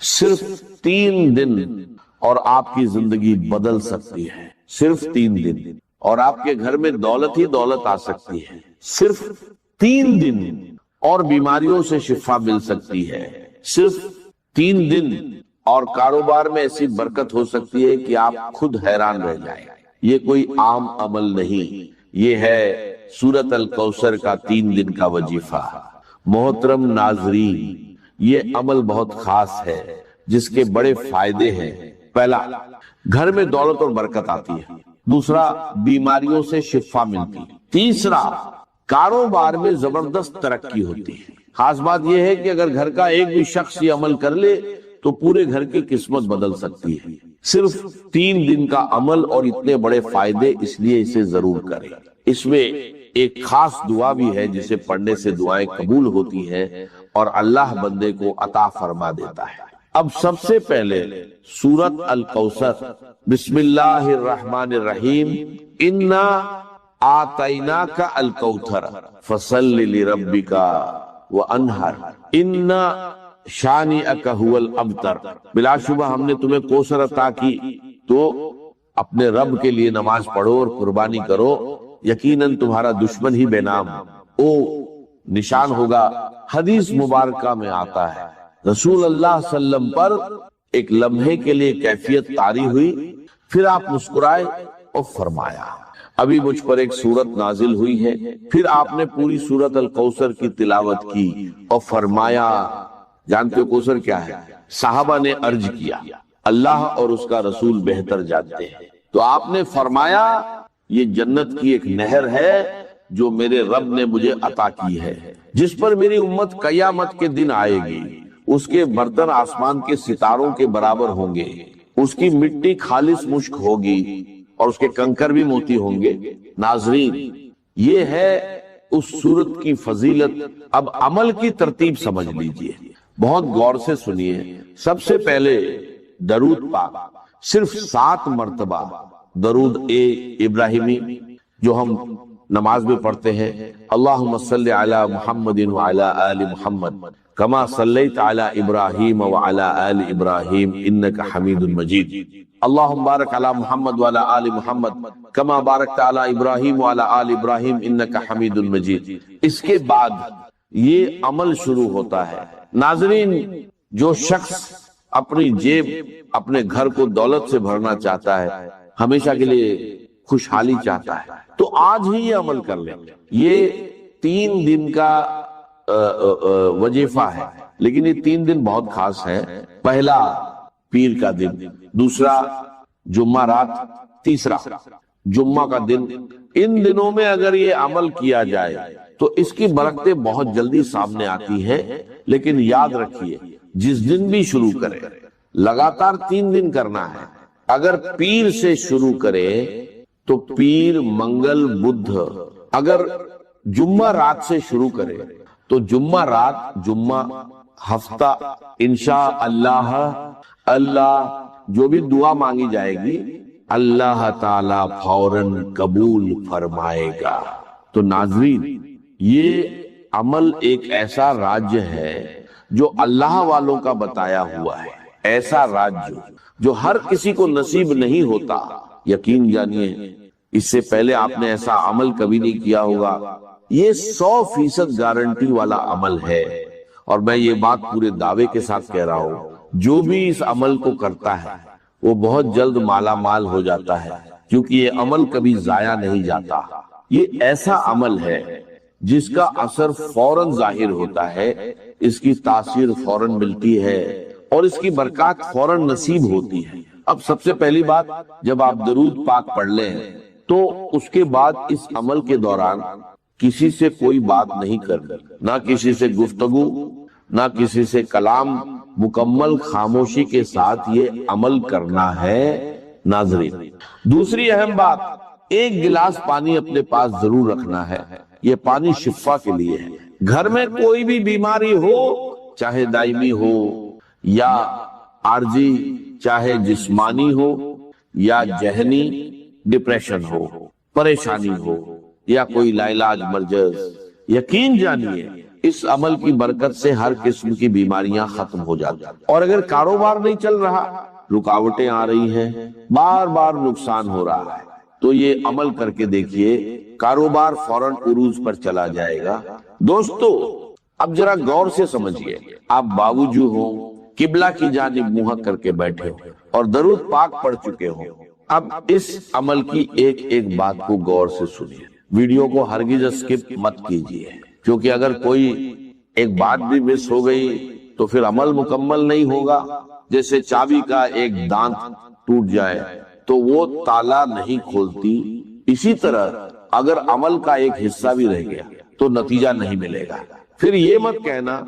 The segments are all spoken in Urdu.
صرف 3 دن اور آپ کی زندگی بدل سکتی ہے، صرف 3 دن، اور آپ کے گھر میں دولت ہی دولت آ سکتی ہے، صرف 3 دن، اور بیماریوں سے شفا مل سکتی ہے، صرف 3 دن، اور کاروبار میں ایسی برکت ہو سکتی ہے کہ آپ خود حیران رہ جائیں۔ یہ کوئی عام عمل نہیں، یہ ہے سورۃ الکوثر کا 3 دن کا وظیفہ۔ محترم ناظرین، یہ عمل بہت خاص ہے جس کے بڑے فائدے ہیں۔ پہلا، گھر میں دولت اور برکت آتی ہے۔ دوسرا، بیماریوں سے شفا ملتی ہے۔ تیسرا، کاروبار میں زبردست ترقی ہوتی ہے۔ خاص بات یہ ہے کہ اگر گھر کا ایک بھی شخص یہ عمل کر لے تو پورے گھر کی قسمت بدل سکتی ہے۔ صرف 3 دن کا عمل اور اتنے بڑے فائدے، اس لیے اسے ضرور کریں۔ اس میں ایک خاص دعا بھی ہے جسے پڑھنے سے دعائیں قبول ہوتی ہیں اور اللہ بندے کو عطا فرما دیتا ہے۔ اب سب سے پہلے سورۃ الکوثر، بسم اللہ الرحمن الرحیم، انا آتیناک الکوثر فصل لربک وانحر ان شانئک ھو الابتر۔ بلا شبہ ہم نے تمہیں کوثر عطا کی تو اپنے رب کے لیے نماز پڑھو اور قربانی کرو، یقیناً تمہارا دشمن ہی بے نام او نشان ہوگا۔ حدیث مبارکہ میں آتا ہے رسول اللہ صلی اللہ علیہ وسلم پر ایک لمحے کے لیے کیفیت طاری ہوئی، پھر آپ مسکرائے اور فرمایا ابھی مجھ پر ایک سورت نازل ہوئی ہے۔ پھر آپ نے پوری سورت الکوثر کی تلاوت کی اور فرمایا، جانتے ہو کوثر کیا ہے؟ صحابہ نے عرض کیا اللہ اور اس کا رسول بہتر جانتے ہیں۔ تو آپ نے فرمایا یہ جنت کی ایک نہر ہے جو میرے رب نے مجھے عطا کی ہے، جس پر میری امت قیامت کے دن آئے گی۔ اس کے برتن آسمان کے ستاروں کے برابر ہوں گے، اس کی مٹی خالص مشک ہوگی اور اس کے کنکر بھی موتی ہوں گے۔ ناظرین، یہ ہے اس سورت کی فضیلت۔ اب عمل کی ترتیب سمجھ لیجئے، بہت غور سے سنیے۔ سب سے پہلے درود پاک، صرف 7 مرتبہ درود ابراہیمی جو ہم نماز میں پڑھتے ہیں، اللہم صلی علی محمد وعلی آل محمد کما صلیت علی ابراہیم وعلی آل ابراہیم انک حمید مجید، اللہم بارک علی محمد وعلی آل محمد کما بارکت علی ابراہیم وعلی آل ابراہیم انک حمید مجید۔ اس کے بعد یہ عمل شروع ہوتا ہے۔ ناظرین، جو شخص اپنی جیب، اپنے گھر کو دولت سے بھرنا چاہتا ہے، ہمیشہ کے لیے خوشحالی چاہتا ہے، تو آج ہی یہ عمل کر لیں۔ یہ 3 دن کا وظیفہ ہے، لیکن یہ 3 دن بہت خاص ہے۔ پہلا پیر کا دن، دوسرا جمعہ رات، تیسرا جمعہ کا دن۔ ان دنوں میں اگر یہ عمل کیا جائے تو اس کی برکتیں بہت جلدی سامنے آتی ہیں۔ لیکن یاد رکھیے، جس دن بھی شروع کرے، لگاتار 3 دن کرنا ہے۔ اگر پیر سے شروع کرے تو پیر، منگل، بدھ۔ اگر جمعہ رات سے شروع کرے تو جمعہ رات، جمعہ، ہفتہ، انشاءاللہ اللہ جو بھی دعا مانگی جائے گی اللہ تعالی فوراً قبول فرمائے گا۔ تو ناظرین، یہ عمل ایک ایسا راج ہے جو اللہ والوں کا بتایا ہوا ہے، ایسا راج جو ہر کسی کو نصیب نہیں ہوتا۔ یقین جانیے، اس سے پہلے آپ نے ایسا عمل کبھی نہیں کیا ہوگا۔ یہ 100% گارنٹی والا عمل ہے، اور میں یہ بات پورے دعوے کے ساتھ کہہ رہا ہوں، جو بھی اس عمل کو کرتا ہے وہ بہت جلد مالا مال ہو جاتا ہے، کیونکہ یہ عمل کبھی ضائع نہیں جاتا۔ یہ ایسا عمل ہے جس کا اثر فوراً ظاہر ہوتا ہے، اس کی تاثیر فوراً ملتی ہے اور اس کی برکات فوراً نصیب ہوتی ہے۔ اب سب سے پہلی بات، جب آپ درود پاک پڑھ لیں تو اس کے بعد اس عمل کے دوران کسی سے کوئی بات نہیں کرنی، نہ کسی سے گفتگو، نہ کسی سے کلام، مکمل خاموشی کے ساتھ یہ عمل کرنا ہے۔ ناظرین، دوسری اہم بات، 1 گلاس پانی اپنے پاس ضرور رکھنا ہے۔ یہ پانی شفا کے لیے ہے۔ گھر میں کوئی بھی بیماری ہو، چاہے دائمی ہو یا عارضی، چاہے جسمانی ہو یا ذہنی، ڈپریشن ہو، پریشانی ہو یا کوئی لا علاج مرض، یقین جانیے اس عمل کی برکت سے ہر قسم کی بیماریاں ختم ہو جاتی ہیں۔ اور اگر کاروبار نہیں چل رہا، رکاوٹیں آ رہی ہیں، بار بار نقصان ہو رہا ہے، تو یہ عمل کر کے دیکھیے، کاروبار فوراً عروج پر چلا جائے گا۔ دوستو اب ذرا غور سے سمجھیے، آپ باوجو ہو، قبلہ کی جانب منہ کر کے بیٹھے ہو اور درود پاک پڑھ چکے ہو، اب اس عمل کی ایک ایک بات کو غور سے سنیے، ویڈیو کو ہرگز اسکپ مت کیجیے، کیونکہ اگر کوئی ایک بات بھی مس ہو گئی تو پھر عمل مکمل نہیں ہوگا۔ جیسے چابی کا ایک دانت ٹوٹ جائے تو وہ تالا نہیں کھولتی، اسی طرح اگر عمل کا ایک حصہ بھی رہ گیا تو نتیجہ نہیں ملے گا۔ پھر یہ مت کہنا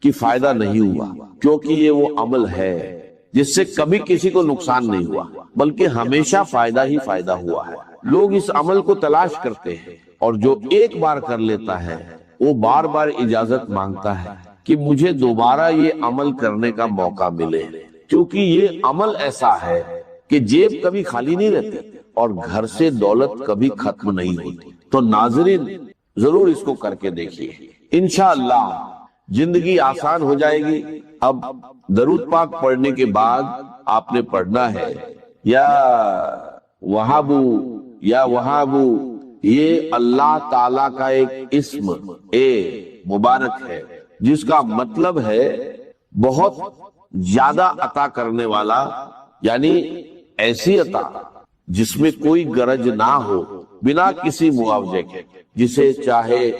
کہ فائدہ نہیں ہوا، کیونکہ یہ وہ عمل ہے جس سے کبھی کسی کو نقصان نہیں ہوا، بلکہ ہمیشہ فائدہ ہی فائدہ ہوا ہے۔ لوگ اس عمل کو تلاش کرتے ہیں، اور جو ایک بار کر لیتا ہے وہ بار بار اجازت مانگتا ہے کہ مجھے دوبارہ یہ عمل کرنے کا موقع ملے، کیونکہ یہ عمل ایسا ہے کہ جیب کبھی خالی نہیں رہتی اور گھر سے دولت کبھی ختم نہیں ہوتی۔ تو ناظرین ضرور اس کو کر کے دیکھیے، انشاءاللہ زندگی آسان ہو جائے گی۔ اب درود پاک پڑھنے کے بعد آپ نے پڑھنا ہے یا وہابو یا وہابو، یہ اللہ تعالی کا ایک اسم مبارک ہے جس کا مطلب ہے بہت زیادہ عطا کرنے والا، یعنی ایسی عطا جس میں کوئی غرض نہ ہو، بنا کسی معاوضے کے، جسے چاہے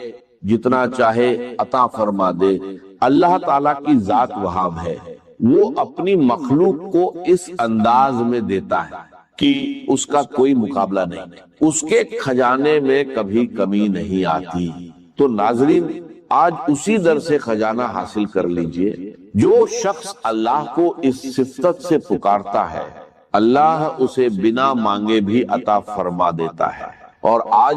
جتنا چاہے عطا فرما دے۔ اللہ تعالیٰ کی ذات وہاب ہے، وہ اپنی مخلوق کو اس انداز میں دیتا ہے کہ اس کا کوئی مقابلہ نہیں، اس کے خزانے میں کبھی کمی نہیں آتی۔ تو ناظرین آج اسی در سے خزانہ حاصل کر لیجئے۔ جو شخص اللہ کو اس صفت سے پکارتا ہے، اللہ اسے بنا مانگے بھی عطا فرما دیتا ہے۔ اور آج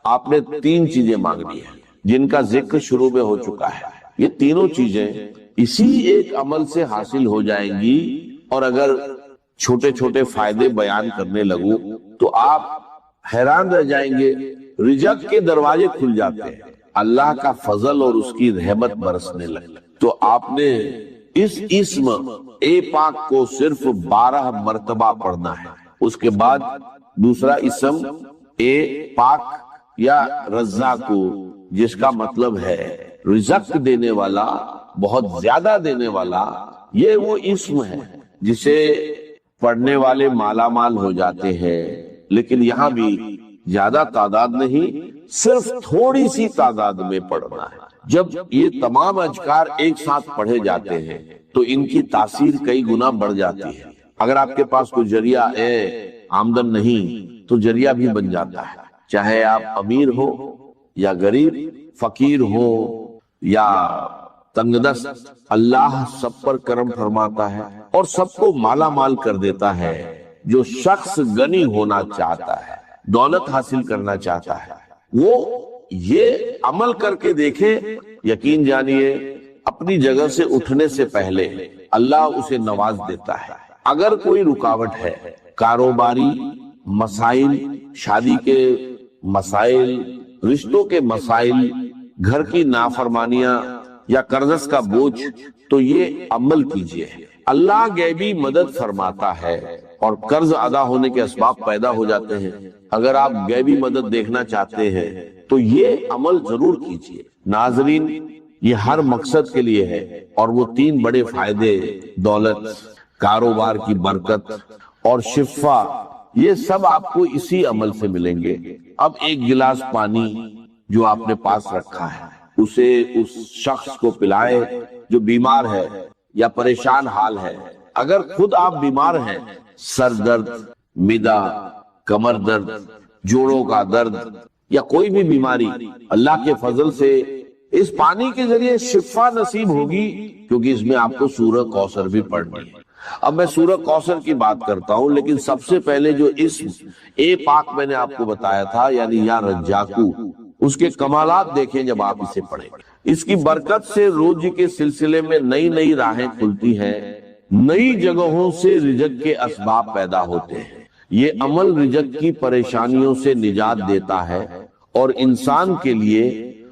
آپ نے 3 چیزیں مانگنی ہیں جن کا ذکر شروع میں ہو چکا ہے، یہ تینوں چیزیں اسی ایک عمل سے حاصل ہو جائیں گی۔ اور اگر چھوٹے چھوٹے فائدے بیان کرنے لگوں تو آپ حیران رہ جائیں گے، رزق کے دروازے کھل جاتے ہیں، اللہ کا فضل اور اس کی رحمت برسنے لگے۔ تو آپ نے اس اسم پاک کو صرف 12 مرتبہ پڑھنا ہے۔ اس کے بعد دوسرا اسم پاک یا رزاق، جس کا مطلب ہے رزق دینے والا، بہت زیادہ دینے والا۔ یہ وہ اسم ہے جسے پڑھنے والے مالا مال ہو جاتے ہیں، لیکن یہاں بھی زیادہ تعداد نہیں، صرف تھوڑی سی تعداد میں پڑھنا ہے۔ جب یہ تمام اذکار ایک ساتھ پڑھے جاتے ہیں تو ان کی تاثیر کئی گنا بڑھ جاتی ہے۔ اگر آپ کے پاس کوئی ذریعہ آمدن نہیں تو ذریعہ بھی بن جاتا ہے، چاہے آپ امیر ہو یا غریب، فقیر ہو یا تنگ دست، اللہ سب پر کرم فرماتا ہے اور سب کو مالا مال کر دیتا ہے۔ جو شخص غنی ہونا چاہتا ہے، دولت حاصل کرنا چاہتا ہے، وہ یہ عمل کر کے دیکھے، یقین جانیے اپنی جگہ سے اٹھنے سے پہلے اللہ اسے نواز دیتا ہے۔ اگر کوئی رکاوٹ ہے، کاروباری مسائل، شادی کے مسائل، رشتوں کے مسائل، گھر کی نافرمانیاں یا قرض کا بوجھ، تو یہ عمل کیجئے۔ اللہ غیبی مدد فرماتا ہے اور قرض ادا ہونے کے اسباب پیدا ہو جاتے ہیں۔ اگر آپ غیبی مدد دیکھنا چاہتے ہیں تو یہ عمل ضرور کیجئے۔ ناظرین یہ ہر مقصد کے لیے ہے، اور وہ 3 بڑے فائدے، دولت، کاروبار کی برکت اور شفا، یہ سب آپ کو اسی عمل سے ملیں گے۔ اب ایک گلاس پانی جو آپ نے پاس رکھا ہے، اسے اس شخص کو پلائے جو بیمار ہے یا پریشان حال ہے۔ اگر خود آپ بیمار ہیں، سر درد، معدہ، کمر درد، جوڑوں کا درد یا کوئی بھی بیماری، اللہ کے فضل سے اس پانی کے ذریعے شفا نصیب ہوگی، کیونکہ اس میں آپ کو سورہ کوثر بھی پڑھنی ہے۔ اب میں سورہ کوثر کی بات کرتا ہوں، لیکن سب سے پہلے جو اسم پاک میں نے آپ کو بتایا تھا، یعنی یا رجاکو، اس کے کمالات دیکھیں جب آپ اسے پڑھیں۔ اس کی برکت سے روزی کے سلسلے میں نئی نئی راہیں کھلتی ہیں، نئی جگہوں سے رزق کے اسباب پیدا ہوتے ہیں۔ یہ عمل رزق کی پریشانیوں سے نجات دیتا ہے اور انسان کے لیے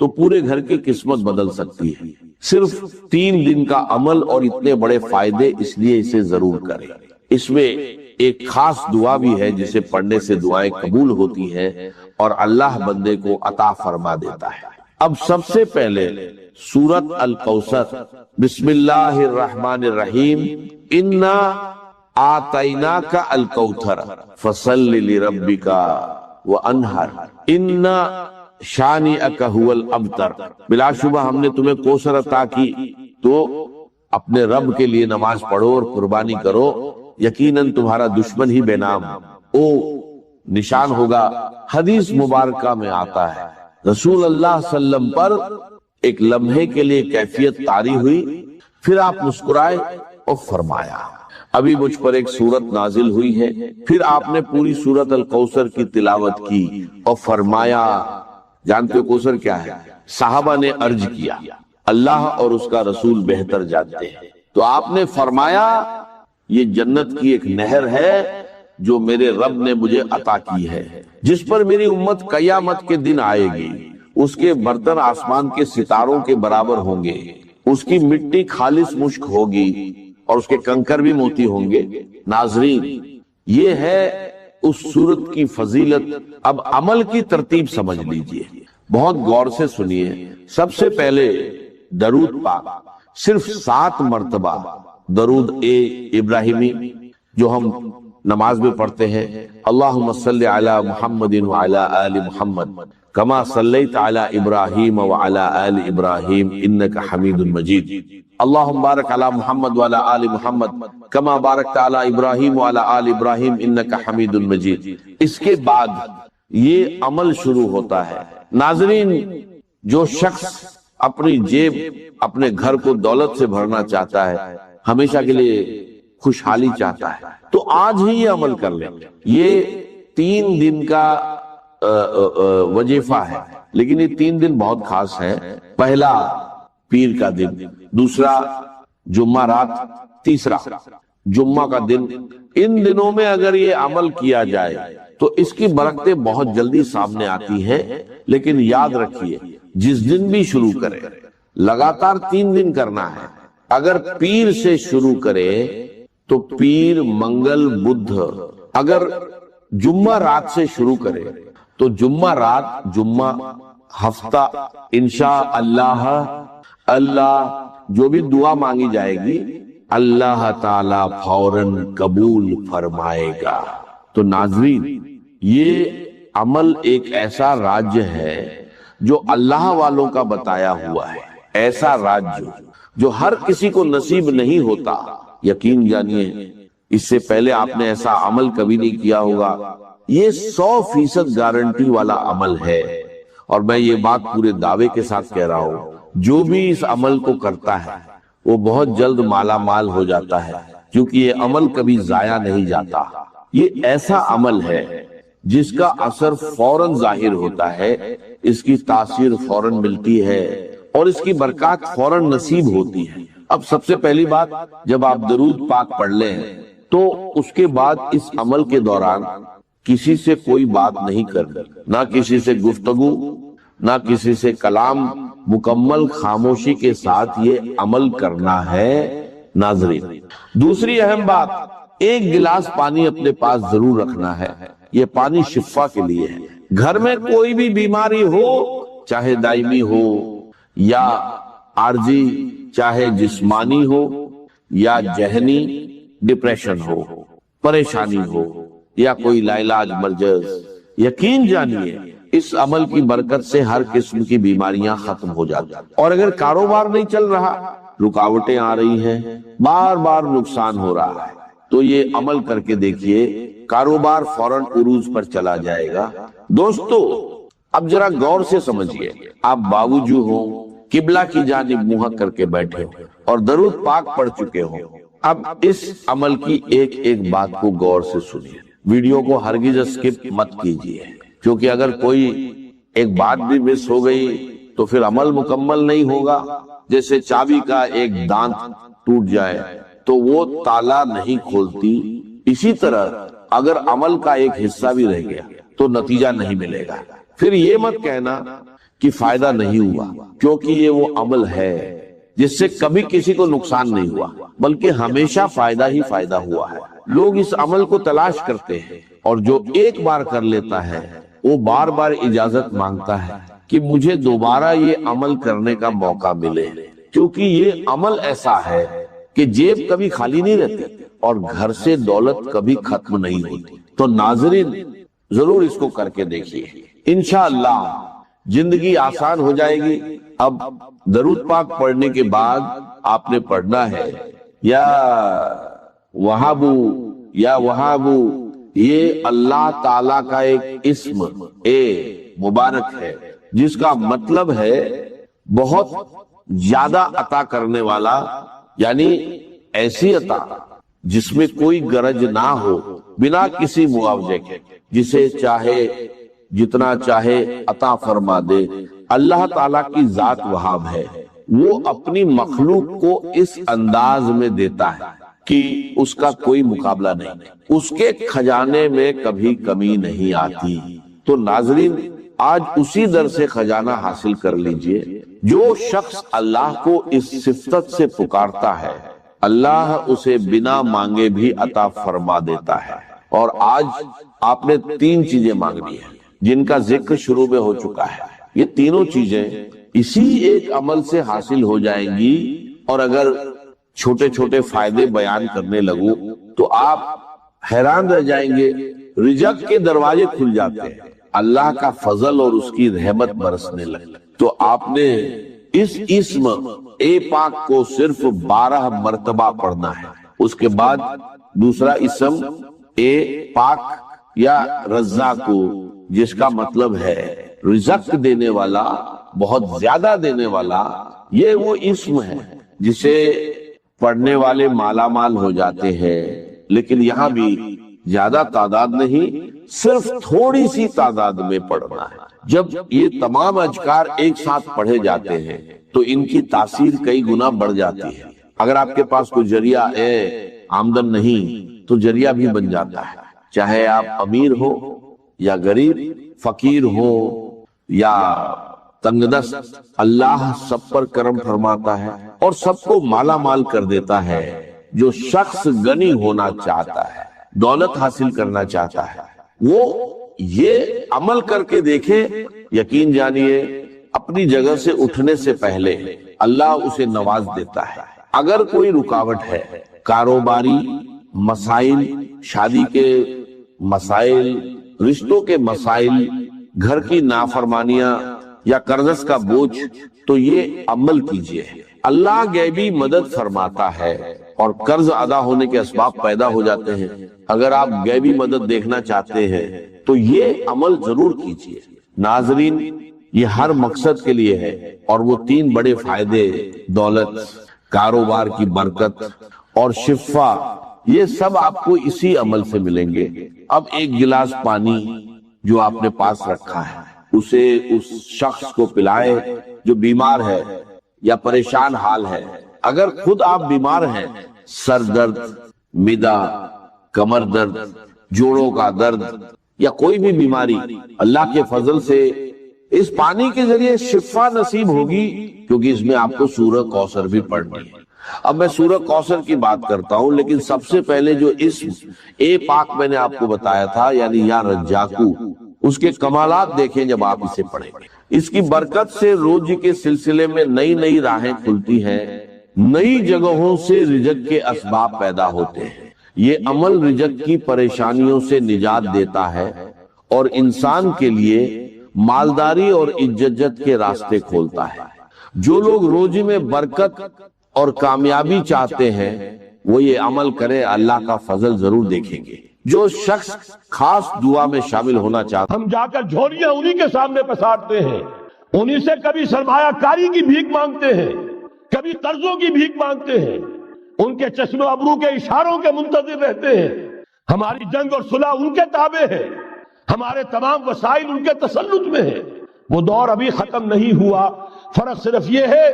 تو پورے گھر کی قسمت بدل سکتی ہے۔ صرف 3 دن کا عمل اور اتنے بڑے فائدے، اس لیے اسے ضرور کریں۔ اس میں ایک خاص دعا بھی ہے جسے پڑھنے سے دعائیں قبول ہوتی ہیں اور اللہ بندے کو عطا فرما دیتا ہے۔ اب سب سے پہلے سورت الکوثر، بسم اللہ الرحمن الرحیم، انا آتیناک الکوثر فصل لربک وانحر ان شانئک هو الابتر۔ بلا شبہ ہم نے تمہیں کوثر عطا کی، تو اپنے رب کے لیے نماز پڑھو اور قربانی کرو، یقیناً تمہارا دشمن ہی بے نام او نشان ہوگا۔ حدیث مبارکہ میں آتا ہے رسول اللہ صلی اللہ علیہ وسلم پر ایک لمحے کے لیے کیفیت طاری ہوئی، پھر آپ مسکرائے اور فرمایا ابھی مجھ پر ایک سورت نازل ہوئی ہے۔ پھر آپ نے پوری سورت الکوثر کی تلاوت کی اور فرمایا، جانتے ہو کوثر کیا ہے؟ صحابہ نے عرض کیا اللہ اور اس کا رسول بہتر جانتے ہیں۔ تو آپ نے فرمایا یہ جنت کی ایک نہر ہے جو میرے رب نے مجھے عطا کی ہے، جس پر میری امت قیامت کے دن آئے گی، اس کے برتن آسمان کے ستاروں کے برابر ہوں گے، اس کی مٹی خالص مشک ہوگی اور اس کے کنکر بھی موتی ہوں گے۔ ناظرین، یہ ہے اس سورت کی فضیلت۔ اب عمل کی ترتیب سمجھ لیجئے، بہت غور سے سنیے۔ سب سے پہلے درود پاک، صرف 7 مرتبہ درود ابراہیمی جو ہم نماز میں پڑھتے ہیں، اللہم صلی علی محمد وعلی آل محمد کما صلیت علی ابراہیم وعلی آل ابراہیم انک حمید مجید، اللہم بارک علی محمد وعلی آل محمد کما بارکت علی ابراہیم وعلی آل ابراہیم انک حمید مجید۔ اس کے بعد یہ عمل شروع ہوتا ہے۔ ناظرین، جو شخص اپنی جیب، اپنے گھر کو دولت سے بھرنا چاہتا ہے، ہمیشہ کے لیے خوشحالی چاہتا ہے، تو آج ہی یہ عمل کر لیں۔ یہ 3 دن کا وظیفہ ہے، لیکن یہ 3 دن بہت خاص ہے۔ پہلا پیر کا دن، دوسرا جمعہ رات، تیسرا جمعہ کا دن۔ ان دنوں میں اگر یہ عمل کیا جائے تو اس کی برکتیں بہت جلدی سامنے آتی ہیں۔ لیکن یاد رکھیے، جس دن بھی شروع کرے، لگاتار 3 دن کرنا ہے۔ اگر پیر سے شروع کرے تو پیر، منگل، بدھ۔ اگر جمعہ رات سے شروع کرے تو جمعہ رات، جمعہ، ہفتہ، انشاءاللہ اللہ جو بھی دعا مانگی جائے گی اللہ تعالی فوراً قبول فرمائے گا۔ تو ناظرین، یہ عمل ایک ایسا راج ہے جو اللہ والوں کا بتایا ہوا ہے، ایسا راج جو ہر کسی کو نصیب نہیں ہوتا۔ یقین جانیے، اس سے پہلے آپ نے ایسا عمل کبھی نہیں کیا ہوگا۔ یہ 100% گارنٹی والا عمل ہے، اور میں یہ بات پورے دعوے کے ساتھ کہہ رہا ہوں، جو بھی اس عمل کو کرتا ہے وہ بہت جلد مالا مال ہو جاتا ہے، کیونکہ یہ عمل کبھی ضائع نہیں جاتا۔ یہ ایسا عمل ہے جس کا اثر فوراً ظاہر ہوتا ہے، اس کی تاثیر فوراً ملتی ہے اور اس کی برکات فوراً نصیب ہوتی ہے۔ اب سب سے پہلی بات، جب آپ درود پاک پڑھ لیں تو اس کے بعد اس عمل کے دوران کسی سے کوئی بات نہیں کرنی، نہ کسی سے گفتگو، نہ کسی سے کلام، مکمل خاموشی کے ساتھ یہ عمل کرنا ہے۔ ناظرین، دوسری اہم بات، 1 گلاس پانی اپنے پاس ضرور رکھنا ہے۔ یہ پانی شفا کے لیے ہے۔ گھر میں کوئی بھی بیماری ہو، چاہے دائمی ہو یا عارضی، چاہے جسمانی ہو یا ذہنی، ڈپریشن ہو، پریشانی ہو یا کوئی لاعلاج مرض، یقین جانیے اس عمل کی برکت سے ہر قسم کی بیماریاں ختم ہو جاتی ہیں۔ اور اگر کاروبار نہیں چل رہا، رکاوٹیں آ رہی ہیں، بار بار نقصان ہو رہا ہے، تو یہ عمل کر کے دیکھیے، کاروبار فوراً عروج پر چلا جائے گا۔ دوستو، اب ذرا غور سے سمجھیے، آپ باوجود ہوں، قبلہ کی جانب منہ کر کے بیٹھے ہو اور درود پاک پڑھ چکے ہو۔ اب اس عمل کی ایک ایک بات کو غور سے سنیے، ویڈیو کو ہرگز اسکپ مت کیجیے، کیونکہ اگر کوئی ایک بات بھی مس ہو گئی تو پھر عمل مکمل نہیں ہوگا۔ جیسے چابی کا ایک دانت ٹوٹ جائے تو وہ تالا نہیں کھولتی، اسی طرح اگر عمل کا ایک حصہ بھی رہ گیا تو نتیجہ نہیں ملے گا۔ پھر یہ مت کہنا کہ فائدہ نہیں ہوا، کیونکہ یہ وہ عمل ہے جس سے کبھی کسی کو نقصان نہیں ہوا بلکہ ہمیشہ فائدہ ہی فائدہ ہوا ہے۔ لوگ اس عمل کو تلاش کرتے ہیں اور جو ایک بار کر لیتا ہے وہ بار بار اجازت مانگتا ہے کہ مجھے دوبارہ یہ عمل کرنے کا موقع ملے، کیونکہ یہ عمل ایسا ہے کہ جیب کبھی خالی نہیں رہتی اور گھر سے دولت کبھی ختم نہیں ہوتی۔ تو ناظرین ضرور اس کو کر کے دیکھیے، انشاءاللہ زندگی آسان ہو جائے گی۔ اب درود پاک پڑھنے کے بعد آپ نے پڑھنا ہے یا وہابو یا وہابو، یہ اللہ تعالی کا ایک اسم مبارک ہے جس کا مطلب ہے بہت زیادہ عطا کرنے والا، یعنی ایسی عطا جس میں کوئی غرض نہ ہو، بنا کسی معاوضے کے، جسے چاہے جتنا چاہے عطا فرما دے۔ اللہ تعالیٰ کی ذات وہاب ہے، وہ اپنی مخلوق کو اس انداز میں دیتا ہے کہ اس کا کوئی مقابلہ نہیں، اس کے خزانے میں کبھی کمی نہیں آتی۔ تو ناظرین آج اسی در سے خزانہ حاصل کر لیجئے۔ جو شخص اللہ کو اس صفت سے پکارتا ہے اللہ اسے بنا مانگے بھی عطا فرما دیتا ہے۔ اور آج آپ نے 3 چیزیں مانگنی ہیں جن کا ذکر شروع میں ہو چکا ہے۔ یہ تینوں چیزیں اسی ایک عمل سے حاصل ہو جائیں گی، اور اگر چھوٹے چھوٹے فائدے بیان کرنے لگوں تو آپ حیران رہ جائیں گے۔ رزق کے دروازے کھل جاتے ہیں، اللہ کا فضل اور اس کی رحمت برسنے لگے۔ تو آپ نے اس اسم اے پاک کو صرف 12 مرتبہ پڑھنا ہے۔ اس کے بعد دوسرا اسم اے پاک یا رزاق، جس کا مطلب ہے رزق دینے والا، بہت زیادہ دینے والا۔ یہ وہ اسم ہے جسے پڑھنے والے مالا مال ہو جاتے ہیں، لیکن یہاں بھی زیادہ تعداد نہیں، صرف تھوڑی سی تعداد میں پڑھنا ہے۔ جب یہ تمام اذکار ایک ساتھ پڑھے جاتے ہیں تو ان کی تاثیر کئی گنا بڑھ جاتی ہے۔ اگر آپ کے پاس کوئی ذریعہ آمدن نہیں تو ذریعہ بھی بن جاتا ہے، چاہے آپ امیر ہو یا غریب، فقیر ہو یا تنگ دست، اللہ سب پر کرم فرماتا ہے اور سب کو مالا مال کر دیتا ہے۔ جو شخص غنی ہونا چاہتا ہے، دولت حاصل کرنا چاہتا ہے، وہ یہ عمل کر کے دیکھے، یقین جانیے اپنی جگہ سے اٹھنے سے پہلے اللہ اسے نواز دیتا ہے۔ اگر کوئی رکاوٹ ہے، کاروباری مسائل، شادی کے مسائل، رشتوں کے مسائل، گھر کی نافرمانیاں یا قرض کا بوجھ، تو یہ عمل کیجئے۔ اللہ غیبی مدد فرماتا ہے اور قرض ادا ہونے کے اسباب پیدا ہو جاتے ہیں۔ اگر آپ غیبی مدد دیکھنا چاہتے ہیں تو یہ عمل ضرور کیجئے۔ ناظرین یہ ہر مقصد کے لیے ہے، اور وہ 3 بڑے فائدے، دولت، کاروبار کی برکت اور شفا، یہ سب آپ کو اسی عمل سے ملیں گے۔ اب ایک گلاس پانی جو آپ نے پاس رکھا ہے اسے اس شخص کو پلائے جو بیمار ہے یا پریشان حال ہے۔ اگر خود آپ بیمار ہیں، سر درد، معدہ، کمر درد، جوڑوں کا درد یا کوئی بھی بیماری، اللہ کے فضل سے اس پانی کے ذریعے شفا نصیب ہوگی، کیونکہ اس میں آپ کو سورہ کوثر بھی پڑھنی ہے۔ اب میں سورہ کوثر کی بات کرتا ہوں، لیکن سب سے پہلے جو اسم اے پاک میں نے آپ کو بتایا تھا، یعنی یا رجاکو، اس کے کمالات دیکھیں جب آپ اسے پڑھیں گے۔ اس کی برکت سے روزی کے سلسلے میں نئی نئی راہیں کھلتی ہیں، نئی جگہوں سے رزق کے اسباب پیدا ہوتے ہیں۔ یہ عمل رزق کی پریشانیوں سے نجات دیتا ہے اور انسان کے لیے مالداری اور عزت کے راستے کھولتا ہے۔ جو لوگ روزی میں برکت اور کامیابی چاہتے ہیں وہ یہ عمل کرے، اللہ کا فضل ضرور دیکھیں گے۔ جو شخص خاص دعا میں شامل ہونا چاہتا، ہم جا کر جھولیاں انہی کے سامنے پسارتے ہیں، انہی سے کبھی سرمایہ کاری کی بھیک مانگتے ہیں، کبھی قرضوں کی بھیک مانگتے ہیں، ان کے چشم ابرو کے اشاروں کے منتظر رہتے ہیں۔ ہماری جنگ اور صلح ان کے تابع ہے، ہمارے تمام وسائل ان کے تسلط میں ہیں۔ وہ دور ابھی ختم نہیں ہوا، فرق صرف یہ ہے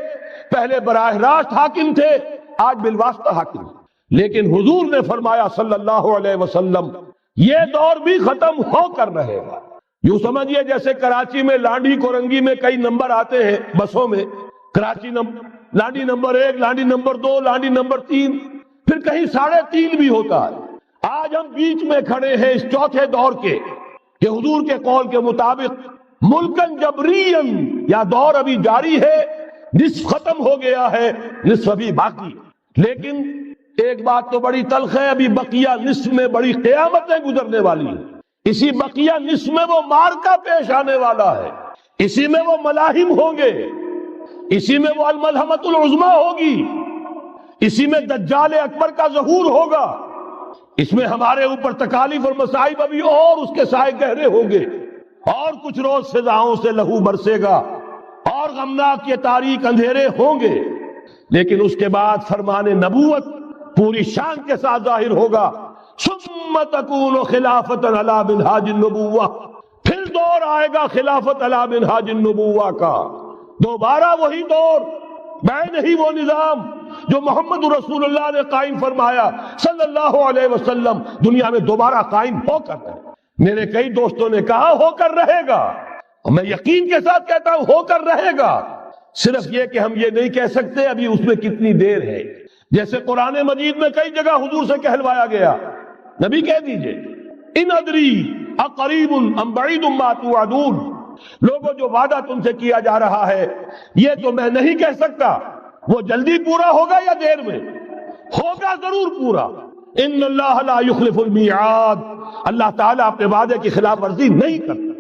پہلے براہ راست حاکم تھے، آج بالواسطہ حاکم ہیں۔ لیکن حضور نے فرمایا صلی اللہ علیہ وسلم یہ دور بھی ختم ہو کر رہے گا۔ یوں سمجھیے جیسے کراچی میں لانڈی کورنگی میں کئی نمبر آتے ہیں بسوں میں، Karachi Landhi number 1، Landhi number 2، Landhi number 3، پھر کہیں 3.5 بھی ہوتا ہے۔ آج ہم بیچ میں کھڑے ہیں اس چوتھے دور کے کہ حضور کے قول کے مطابق ملکن جبرین، یا دور ابھی جاری ہے، نصف ختم ہو گیا ہے، نصف ابھی باقی۔ لیکن ایک بات تو بڑی تلخ ہے، ابھی بقیہ نصف میں بڑی قیامتیں گزرنے والی ہیں۔ اسی بقیہ نصف میں وہ مارکا پیش آنے والا ہے، اسی میں وہ ملاحم ہوں گے، اسی میں وہ الملحمۃ العظمیٰ ہوگی، اسی میں دجال اکبر کا ظہور ہوگا، اس میں ہمارے اوپر تکالیف اور مصائب ابھی اور اس کے سائے گہرے ہوں گے، اور کچھ روز فضاؤں سے لہو برسے گا، اور غمناک یہ تاریک اندھیرے ہوں گے، لیکن اس کے بعد فرمان نبوت پوری شان کے ساتھ ظاہر ہوگا۔ ثم تکون خلافت علی منہاج النبوہ، پھر دور آئے گا خلافت علی منہاج النبوہ کا، دوبارہ وہی دور، نہیں وہ نظام جو محمد رسول اللہ نے قائم فرمایا صلی اللہ علیہ وسلم، دنیا میں دوبارہ قائم ہو کر رہے۔ میرے کئی دوستوں نے کہا ہو کر رہے گا، اور میں یقین کے ساتھ کہتا ہوں ہو کر رہے گا، صرف یہ کہ ہم یہ نہیں کہہ سکتے ابھی اس میں کتنی دیر ہے۔ جیسے قرآن مجید میں کئی جگہ حضور سے کہلوایا گیا، نبی کہہ دیجئے ان ادری اقریب ام بعید ما توعدون، لوگوں جو وعدہ تم سے کیا جا رہا ہے یہ تو میں نہیں کہہ سکتا وہ جلدی پورا ہوگا یا دیر میں، ہوگا ضرور پورا۔ ان اللہ لا یخلف المیعاد، اللہ تعالیٰ اپنے وعدے کی خلاف ورزی نہیں کرتا۔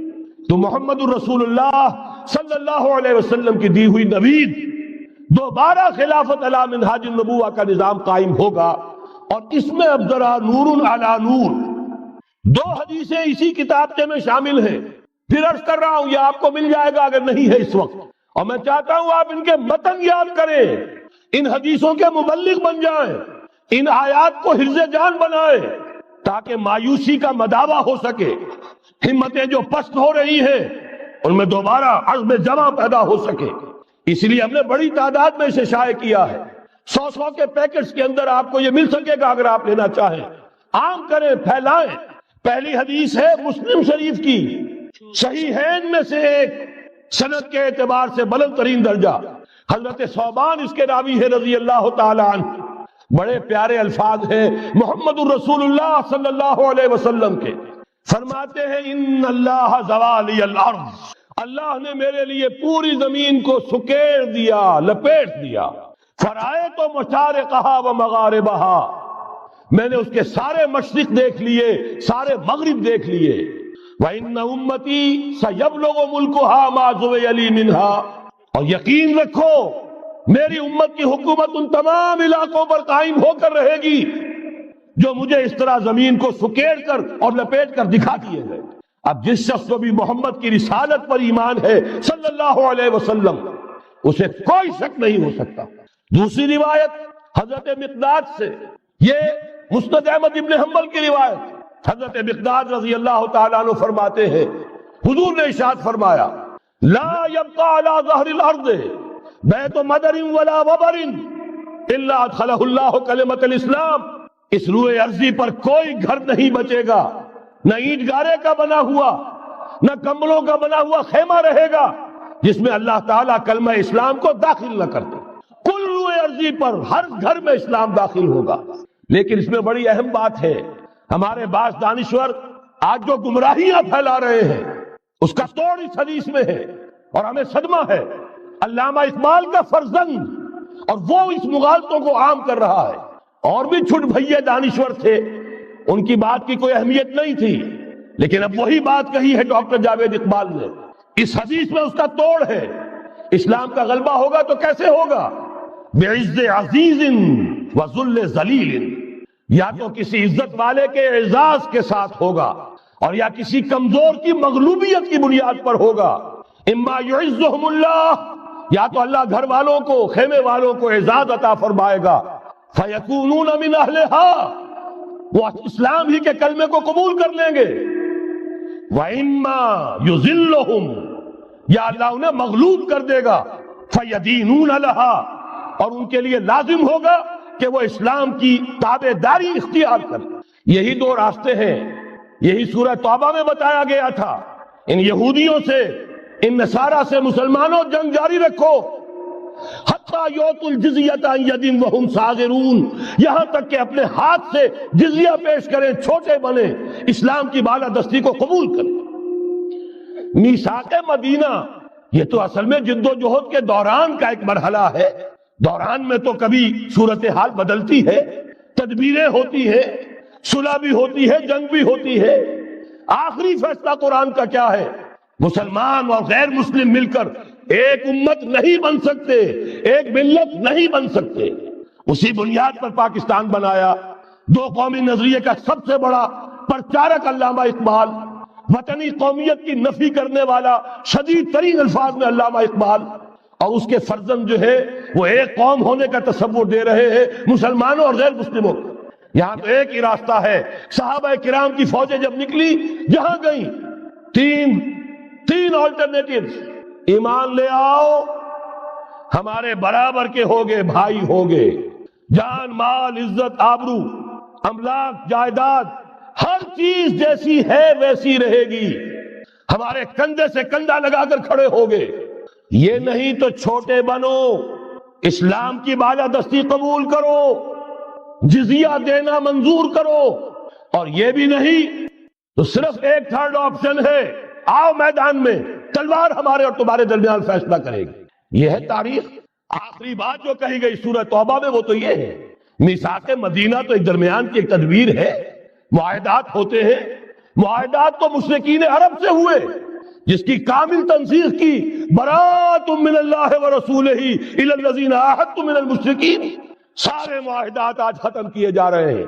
تو محمد الرسول اللہ صلی اللہ علیہ وسلم کی دی ہوئی نوید، دوبارہ خلافت علی منہاج النبوہ کا نظام قائم ہوگا، اور اس میں اب ذرا نور علی نور، 2 حدیثیں اسی کتابچے میں شامل ہیں، پھر عرض کر رہا ہوں یہ آپ کو مل جائے گا اگر نہیں ہے اس وقت، اور میں چاہتا ہوں آپ ان کے متن یاد کریں، ان حدیثوں کے مبلغ بن جائیں، ان آیات کو حفظ جان بنائیں، تاکہ مایوسی کا مداوع ہو سکے، ہمتیں جو پست ہو رہی ہیں ان میں دوبارہ عزم جمع پیدا ہو سکے۔ اس لیے ہم نے بڑی تعداد میں اسے شائع کیا ہے، 100 کے پیکٹس کے اندر آپ کو یہ مل سکے گا اگر آپ لینا چاہیں، عام کریں، پھیلائیں۔ پہلی حدیث ہے مسلم شریف کی، صحیحین میں سے ایک، سند کے اعتبار سے بلند ترین درجہ، حضرت ثوبان اس کے راوی ہے رضی اللہ تعالی عنہ، بڑے پیارے الفاظ ہیں محمد الرسول اللہ صلی اللہ علیہ وسلم کے، فرماتے ہیں ان اللہ زوالی الارض، اللہ نے میرے لیے پوری زمین کو سکیڑ دیا، لپیٹ دیا، فرائے تو مشارقہا و مغاربہا، میں نے اس کے سارے مشرق دیکھ لیے، سارے مغرب دیکھ لیے، وَإِنَّ أُمَّتِي سَيَبْلُغُ مُلْكُهَا مَا زُوِيَ لِي مِنْهَا، اور یقین رکھو میری امت کی حکومت ان تمام علاقوں پر قائم ہو کر رہے گی جو مجھے اس طرح زمین کو سکیڑ کر اور لپیٹ کر دکھا دیے گئے۔ اب جس شخص کو بھی محمد کی رسالت پر ایمان ہے صلی اللہ علیہ وسلم، اسے کوئی شک نہیں ہو سکتا۔ دوسری روایت حضرت مقداد سے، یہ مسند احمد ابن حنبل کی روایت، حضرت مقداد رضی اللہ تعالیٰ عنہ فرماتے ہیں حضور نے ارشاد فرمایا لا يبقى على ظهر الارض بیت مدر ولا وبر الا ادخلہ اللہ کلمۃ الاسلام، اس روئے ارضی پر کوئی گھر نہیں بچے گا، نہ اینٹ گارے کا بنا ہوا نہ کمبلوں کا بنا ہوا خیمہ رہے گا جس میں اللہ تعالیٰ کلمہ اسلام کو داخل نہ کرتے، کل روئے ارضی پر ہر گھر میں اسلام داخل ہوگا۔ لیکن اس میں بڑی اہم بات ہے، ہمارے بعض دانشور آج جو گمراہیاں پھیلا رہے ہیں اس کا توڑ اس حدیث میں ہے، اور ہمیں صدمہ ہے، علامہ اقبال کا فرزند، اور وہ اس مغالطوں کو عام کر رہا ہے، اور بھی چھٹ بھئیے دانشور تھے ان کی بات کی کوئی اہمیت نہیں تھی، لیکن اب وہی بات کہی ہے ڈاکٹر جاوید اقبال نے، اس حدیث میں اس کا توڑ ہے، اسلام کا غلبہ ہوگا تو کیسے ہوگا؟ بعز عزیز وذل ذلیل، یا تو کسی عزت والے کے اعزاز کے ساتھ ہوگا اور یا کسی کمزور کی مغلوبیت کی بنیاد پر ہوگا، اما یعزہم اللہ، یا تو اللہ گھر والوں کو، خیمے والوں کو اعزاز عطا فرمائے گا، فیکونون من اہلہا، وہ اسلام ہی کے کلمے کو قبول کر لیں گے، وَإِمَّا يُذِلُّهُمْ، یا اللہ انہیں مغلوب کر دے گا، فَيَدِينُونَ لَهَا، اور ان کے لیے لازم ہوگا کہ وہ اسلام کی تابع داری اختیار کریں۔ یہی دو راستے ہیں، یہی سورہ توبہ میں بتایا گیا تھا، ان یہودیوں سے، ان نصارہ سے مسلمانوں جنگ جاری رکھو، حتی یؤت الجزیۃ عن ید وہم صاغرون، یہاں تک کہ اپنے ہاتھ سے جزیہ پیش کریں، چھوٹے بنیں، اسلام کی بالادستی کو قبول کریں۔ میثاق مدینہ یہ تو اصل میں جد و جہد کے دوران کا ایک مرحلہ ہے۔ دوران میں تو کبھی صورتحال بدلتی ہے، تدبیریں ہوتی ہیں، صلح بھی ہوتی ہے، جنگ بھی ہوتی ہے۔ آخری فیصلہ قرآن کا کیا ہے؟ مسلمان اور غیر مسلم مل کر ایک امت نہیں بن سکتے، ایک ملت نہیں بن سکتے۔ اسی بنیاد پر پاکستان بنایا۔ دو قومی نظریے کا سب سے بڑا پرچارک علامہ اقبال، وطنی قومیت کی نفی کرنے والا شدید ترین الفاظ میں علامہ اقبال، اور اس کے فرزند جو ہے وہ ایک قوم ہونے کا تصور دے رہے ہیں مسلمانوں اور غیر مسلموں کو۔ یہاں تو ایک ہی راستہ ہے۔ صحابہ کرام کی فوجیں جب نکلی، جہاں گئیں، تین آلٹرنیٹیوز: ایمان لے آؤ، ہمارے برابر کے ہوگے، بھائی ہوگے، جان مال عزت آبرو املاک جائیداد ہر چیز جیسی ہے ویسی رہے گی، ہمارے کندھے سے کندھا لگا کر کھڑے ہوگے۔ یہ نہیں تو چھوٹے بنو، اسلام کی بالادستی قبول کرو، جزیہ دینا منظور کرو، اور یہ بھی نہیں تو صرف ایک تھرڈ آپشن ہے، آؤ میدان میں، تلوار ہمارے اور تمہارے درمیان فیصلہ کرے گی۔ یہ ہے تاریخ۔ آخری بات جو کہی گئی سورہ توبہ میں وہ تو یہ ہے۔ میثاق مدینہ تو ایک درمیان کی ایک تدبیر ہے، معاہدات ہوتے ہیں۔ معاہدات تو مشرکین عرب سے ہوئے، جس کی کامل تنسیخ کی براءۃ من اللہ ورسولہ الی الذین عاہدتم من المشرکین۔ سارے معاہدات آج ختم کیے جا رہے ہیں،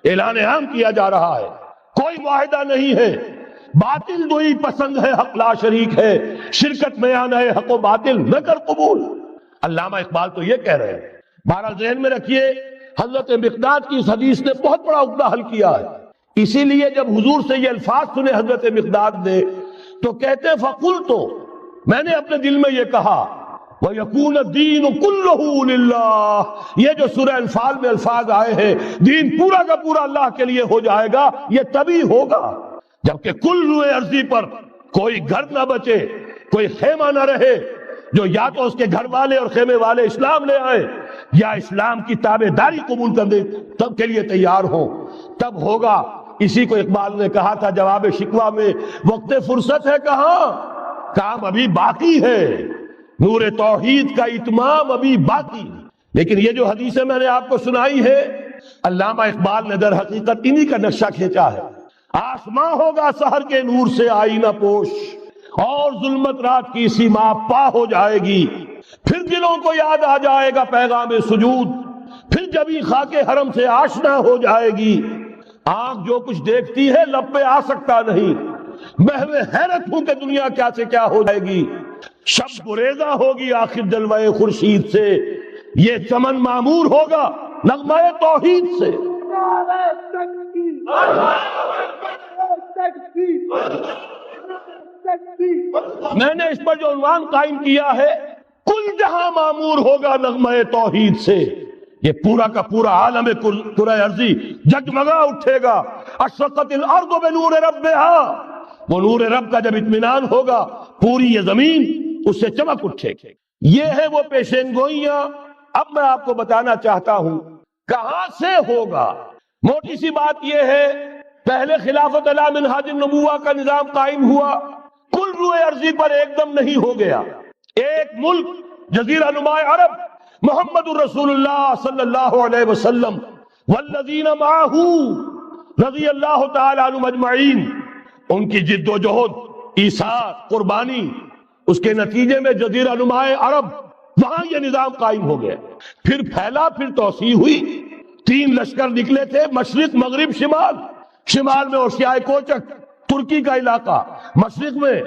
اعلان عام کیا جا رہا ہے، کوئی معاہدہ نہیں ہے۔ باطل دوئی پسند ہے، حق لا شریک ہے، شرکت میں آنا ہے، حق و باطل نہ کر قبول۔ علامہ اقبال تو یہ کہہ رہے ہیں۔ بہرحال ذہن میں رکھیے، حضرت مقداد کی اس حدیث نے بہت بڑا عقدہ حل کیا ہے۔ اسی لیے جب حضور سے یہ الفاظ سنے حضرت مقداد نے تو کہتے فقلت، میں نے اپنے دل میں یہ کہا، وَيَكُونَ الدِّينُ كُلُّهُ لِلَّهِ، یہ جو سورہ انفال میں الفاظ آئے ہیں، دین پورا کا پورا اللہ کے لیے ہو جائے گا، یہ تبھی ہوگا جبکہ کل روئے ارضی پر کوئی گھر نہ بچے، کوئی خیمہ نہ رہے جو یا تو اس کے گھر والے اور خیمے والے اسلام لے آئے یا اسلام کی تابع داری قبول کر دے، تب کے لیے تیار ہوں، تب ہوگا۔ اسی کو اقبال نے کہا تھا جواب شکوہ میں، وقت فرصت ہے کہاں، کام ابھی باقی ہے، نور توحید کا اتمام ابھی باقی۔ لیکن یہ جو حدیثیں میں نے آپ کو سنائی ہے، علامہ اقبال نے در حقیقت انہی کا نقشہ کھینچا ہے۔ آسماں ہوگا سحر کے نور سے آئینہ پوش، اور ظلمت رات کی سیما پا ہو جائے گی، پھر دلوں کو یاد آ جائے گا پیغام سجود، پھر جبھی خاک حرم سے آشنا ہو جائے گی۔ آنکھ جو کچھ دیکھتی ہے لب پہ آ سکتا نہیں، محو حیرت ہوں کہ دنیا کیا سے کیا ہو جائے گی۔ شب گریزہ ہوگی آخر جلوہ خورشید سے، یہ چمن معمور ہوگا نغمہ توحید سے۔ میں نے اس پر جو عنوان قائم کیا ہے، کل جہاں معمور ہوگا نغمہ توحید سے، یہ پورا کا پورا عالم کرۂ ارضی جگمگا اٹھے گا۔ اشرقت الارض بنور ربہا، وہ نور رب کا جب اطمینان ہوگا پوری یہ زمین اس سے چمک اٹھے گی۔ یہ ہے وہ پیشین گوئیاں۔ اب میں آپ کو بتانا چاہتا ہوں کہاں سے ہوگا۔ موٹی سی بات یہ ہے، پہلے خلافت علی منہاج النبوہ کا نظام قائم ہوا، کل روئے ارضی پر ایک دم نہیں ہو گیا۔ ایک ملک جزیرہ نماء عرب، محمد الرسول اللہ صلی اللہ علیہ وسلم والذین معہ رضی اللہ تعالی عنہم اجمعین، ان کی جد و جہد، ایثار، قربانی، اس کے نتیجے میں جزیرہ نماء عرب وہاں یہ نظام قائم ہو گیا۔ پھر پھیلا، پھر توسیع ہوئی۔ 3 لشکر نکلے تھے، مشرق مغرب شمال۔ شمال میں اوشیائے کوچک ترکی کا علاقہ، مشرق میں